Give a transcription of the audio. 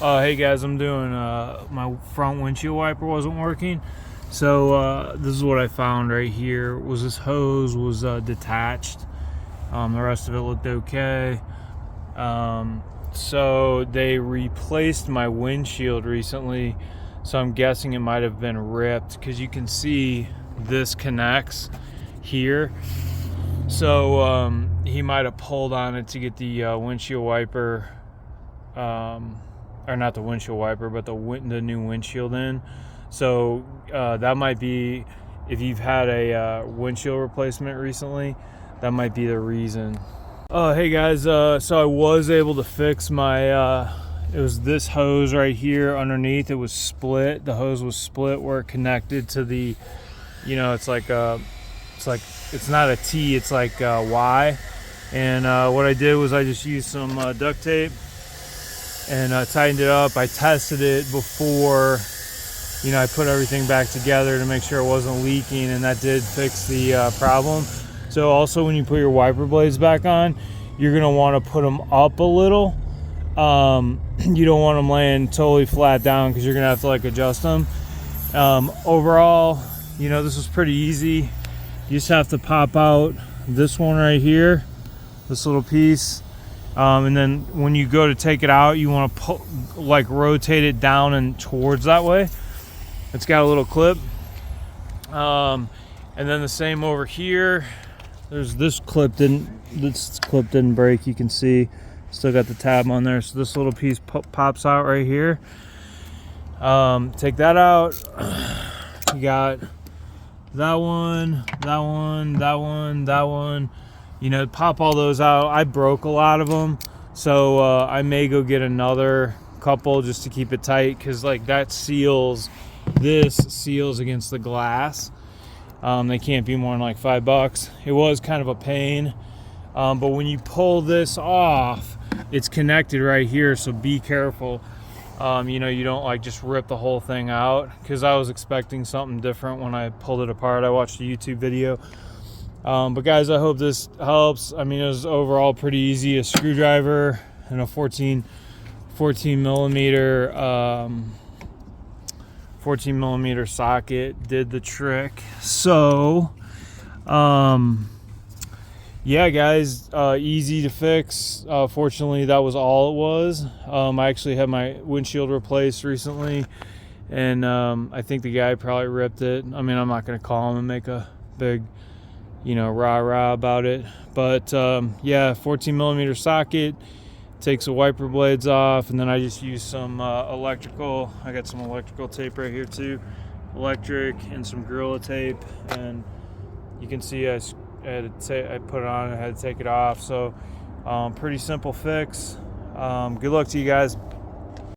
Hey guys, I'm doing my front windshield wiper wasn't working, so this is what I found right here. Was this hose was detached. The rest of it looked okay. So they replaced my windshield recently, so I'm guessing it might have been ripped because you can see this connects here. So he might have pulled on it to get the windshield wiper, or not the windshield wiper, but the new windshield in. So that might be, if you've had a windshield replacement recently, that might be the reason. Hey guys, so I was able to fix my, it was this hose right here underneath. It was split. The hose was split where it connected to the, it's like it's not a T, it's like a Y. And what I did was I just used some duct tape and tightened it up. I tested it before, I put everything back together to make sure it wasn't leaking, and that did fix the problem. So also when you put your wiper blades back on, you're gonna want to put them up a little. You don't want them laying totally flat down because you're gonna have to adjust them. Overall, this was pretty easy. You just have to pop out this one right here, this little piece. And then when you go to take it out, you want to rotate it down and towards that way. It's got a little clip. And then the same over here. There's this clip didn't break. You can see still got the tab on there. So this little piece pops out right here. Take that out. You got that one, that one, that one, that one. Pop all those out. I broke a lot of them, so I may go get another couple just to keep it tight, because that seals against the glass. They can't be more than $5. It was kind of a pain, but when you pull this off, it's connected right here, so be careful. You don't just rip the whole thing out, because I was expecting something different when I pulled it apart. I watched a YouTube video. But guys, I hope this helps. I mean, it was overall pretty easy. A screwdriver and a 14 millimeter socket did the trick. So yeah guys, easy to fix. Fortunately, that was all it was. I actually had my windshield replaced recently, and I think the guy probably ripped it. I mean, I'm not going to call him and make a big rah-rah about it, but yeah, 14 millimeter socket, takes the wiper blades off, and then I just use some electrical. I got some electrical tape right here too, electric, and some Gorilla tape, and you can see I put it on and I had to take it off. So pretty simple fix. Good luck to you guys.